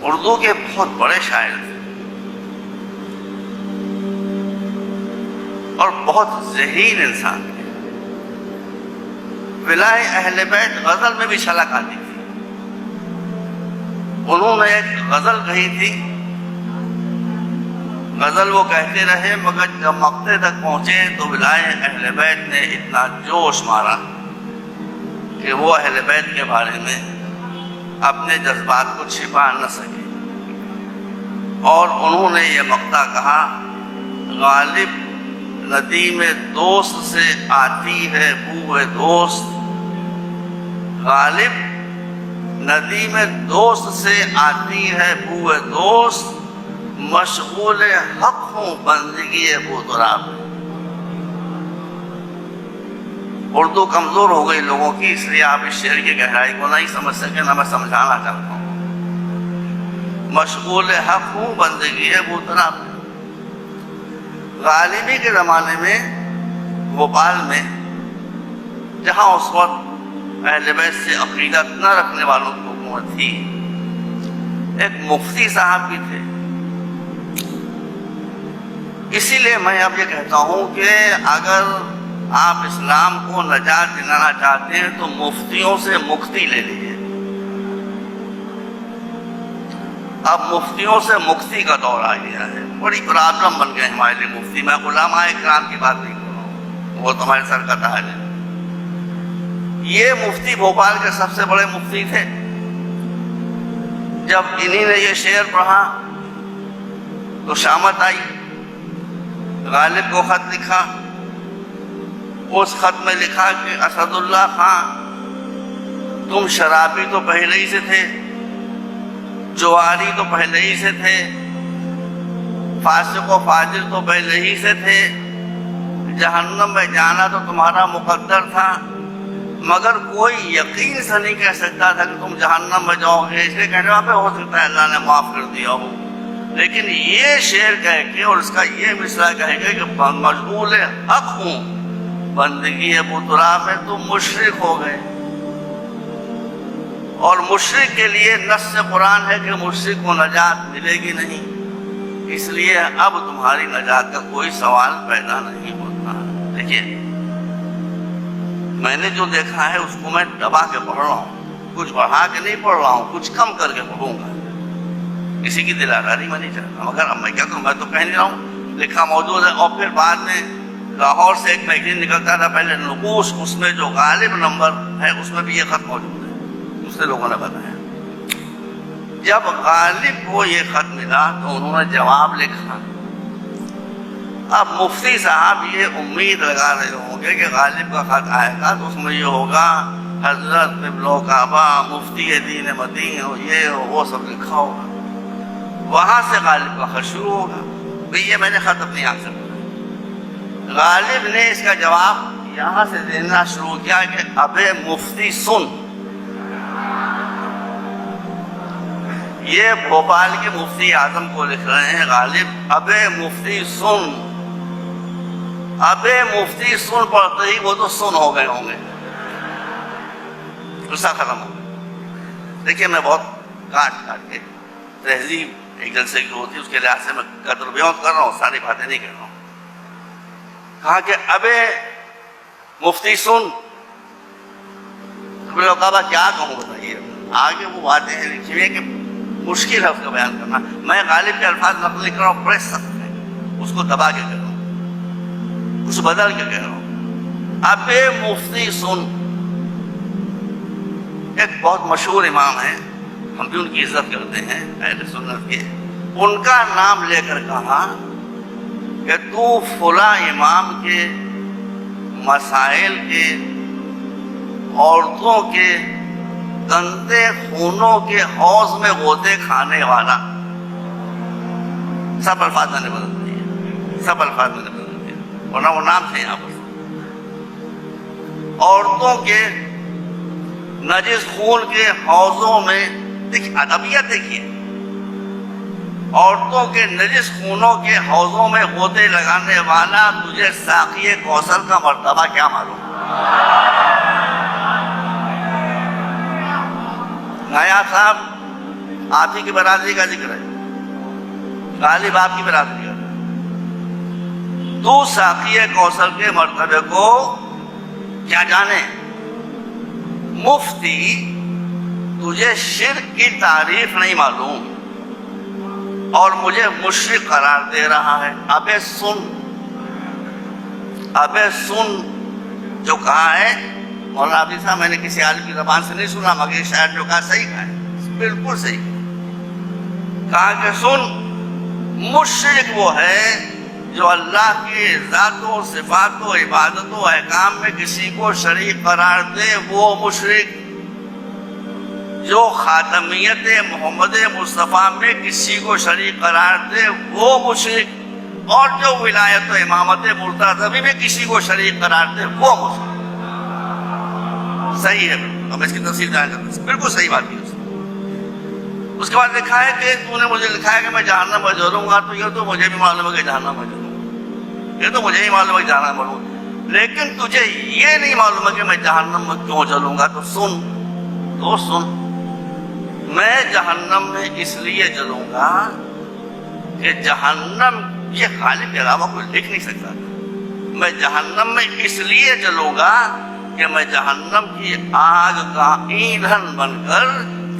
اردو کے بہت بڑے شاعر تھے اور بہت ذہین انسان تھے. ولائے اہل بیت غزل میں بھی چھلک آتی تھی. انہوں نے ایک غزل کہی تھی. غزل وہ کہتے رہے مگر جب مقطع تک پہنچے تو ولائے اہل بیت نے اتنا جوش مارا کہ وہ اہل بیت کے بارے میں اپنے جذبات کو چھپا نہ سکے، اور انہوں نے یہ مقطع کہا: غالب ندیم دوست سے آتی ہے بوئے دوست، غالب ندیم دوست سے آتی ہے بوئے دوست، مشغول حق ہوں بندگی بودراب. اردو کمزور ہو گئی لوگوں کی، اس لیے آپ اس شعر کی گہرائی کو نہیں سمجھ سکے، نہ میں سمجھانا چاہتا ہوں. مشغول حق ہوں بندگی بودراب. غالبی کے زمانے میں بھوپال میں، جہاں اس وقت اہل بیت سے عقیدت نہ رکھنے والوں کی حکومت تھی، ایک مفتی صاحب بھی تھے. اسی لیے میں اب یہ کہتا ہوں کہ اگر آپ اسلام کو نجات دلانا چاہتے ہیں تو مفتیوں سے مکتی لے لیجیے. اب مفتیوں سے مکتی کا دور آ گیا ہے. بڑی پرابلم بن گئے ہمارے لیے مفتی. میں علماء اکرام کی بات نہیں کر رہا ہوں، وہ تمہارے سر کا تاج ہے. یہ مفتی بھوپال کے سب سے بڑے مفتی تھے. جب انہی نے یہ شعر پڑھا تو شامت آئی. غالب کو خط لکھا. اس خط میں لکھا کہ اسد اللہ خان، تم شرابی تو پہلے ہی سے تھے، جواری تو پہلے ہی سے تھے، فاسق و فاجر تو پہلے ہی سے تھے، جہنم میں جانا تو تمہارا مقدر تھا، مگر کوئی یقین سے نہیں کہہ سکتا تھا کہ تم جہنم میں جاؤ گے. اس لیے کہنے والا ہو سکتا ہے اللہ نے معاف کر دیا ہو، لیکن یہ شعر کہہ کے اور اس کا یہ مصرع کہہ کے کہ مشغول حق ہوں بندگی ابوتراب میں تم مشرک ہو گئے. اور مشرک کے لیے نص قرآن ہے کہ مشرک کو نجات ملے گی نہیں، اس لیے اب تمہاری نجات کا کوئی سوال پیدا نہیں ہوتا. دیکھیے، میں نے جو دیکھا ہے اس کو میں دبا کے پڑھ رہا ہوں، کچھ بڑھا کے نہیں پڑھ رہا ہوں، کچھ کم کر کے پڑھوں گا. کسی کی دل آزاری میں نہیں چاہتا، مگر اب میں کیا کروں، میں تو کہہ نہیں رہا ہوں، لکھا موجود ہے. اور پھر بعد میں لاہور سے ایک میگزین نکلتا تھا پہلے نقوش، اس میں جو غالب نمبر ہے اس میں بھی یہ خط موجود ہے، دوسرے لوگوں نے بتایا. جب غالب کو یہ خط ملا تو انہوں نے جواب لکھا. اب مفتی صاحب یہ امید لگا رہے ہوں گے کہ غالب کا خط آئے گا تو اس میں یہ ہوگا حضرت قبلہ و کعبہ مفتی دین مدین ہو، یہ ہو، وہ سب لکھا ہوگا. وہاں سے غالب کا خط شروع ہوگا. یہ میں نے خط اپنی آنکھ سے پڑھا. غالب نے اس کا جواب یہاں سے دینا شروع کیا کہ ابے مفتی سن. یہ بھوپال کے مفتی اعظم کو لکھ رہے ہیں غالب، ابے مفتی سن. ابے مفتی سن پڑھتے ہی وہ تو سن ہو گئے ہوں گے، غصہ ختم ہو گیا. دیکھیے، میں بہت کاٹ کے تہذیب ایک جلسے کی ہوتی ہے اس کے لحاظ سے میں قدر بیان کر رہا ہوں، ساری باتیں نہیں کر رہا ہوں. کہا کہ ابے مفتی سن. کعبہ کیا کہوں بتائیے. آگے وہ باتیں ہیں لکھی ہوئی کہ مشکل ہے اس کا بیان کرنا. میں غالب کے الفاظ نقل نہیں کر رہا ہوں، بڑے سخت ہے، اس کو دبا کے کہہ رہا ہوں، کچھ بدل کے کہہ رہا ہوں. ابے مفتی سن. ایک بہت مشہور امام ہے، ہم بھی ان کی عزت کرتے ہیں اہل سنت کے. ان کا نام لے کر کہا کہ تو فلاں امام کے مسائل کے، عورتوں کے گندے خونوں کے حوض میں غوطے کھانے والا. سب الفاظ میں نے بدل دیے، سب الفاظ میں نے بدل دیے، ورنہ وہ نام تھے یہاں پر. عورتوں کے نجس خون کے حوضوں میں، دیکھیے ادبیت دیکھیے، عورتوں کے نجس خونوں کے حوضوں میں غوطے لگانے والا، تجھے ساقی کوثر کا مرتبہ کیا معلوم؟ نایاب صاحب آپ ہی کی برادری کا ذکر ہے، غالب آپ کی برادری کا۔ تو ساقی کوثر کے مرتبے کو کیا جانے؟ مفتی تجھے شرک کی تعریف نہیں معلوم اور مجھے مشرک قرار دے رہا ہے۔ ابے سن جو کہا ہے مولانا عابد صاحب، میں نے کسی عالم کی زبان سے نہیں سنا مگر شاید جو کہا صحیح کہا ہے، بالکل صحیح کہا کہ سن، مشرک وہ ہے جو اللہ کی ذات و صفات و عبادت و احکام میں کسی کو شریک قرار دے، وہ مشرک۔ جو خاتمیت محمد مصطفیٰ میں کسی کو شریک قرار دے وہ مشرک، اور جو ولایت و امامت مرتضوی میں کسی کو شریک قرار دے وہ مشرک۔ صحیح ہے، اب اس کی تفصیل جائیں گے، بالکل صحیح بات ہے۔ اس کے بعد لکھا ہے کہ تو نے مجھے لکھا ہے کہ میں جہنم میں جلوں گا، تو یہ تو مجھے بھی معلوم ہے کہ جہنم میں جلوں گا، یہ تو مجھے ہی معلوم ہے کہ جہنم میں جلوں گا، لیکن تجھے یہ نہیں معلوم ہے کہ میں جہنم میں کیوں جلوں گا۔ تو سن، میں جہنم میں اس لیے جلوں گا کہ جہنم کے خالق کے علاوہ کوئی لکھ نہیں سکتا۔ میں جہنم میں اس لیے جلوں گا کہ میں جہنم کی آگ کا ایندھن بن کر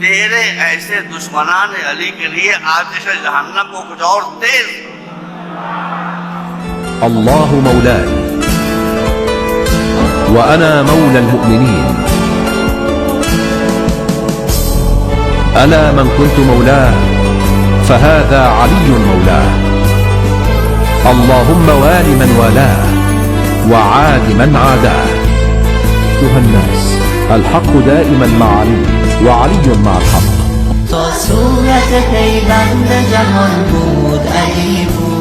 تیرے ایسے دشمنان علی کے لیے آتش جہنم کو کچھ اور تیز۔ اللہ مولاي وأنا مولى المؤمنين، ألا من كنت مولاه فهذا علي مولاه، اللهم وال من والاه وعاد من عاداه۔ أيها الناس، الحق دائما مع علي وعلي مع الحق۔ تا صورت پیوند جهان بود علی بود،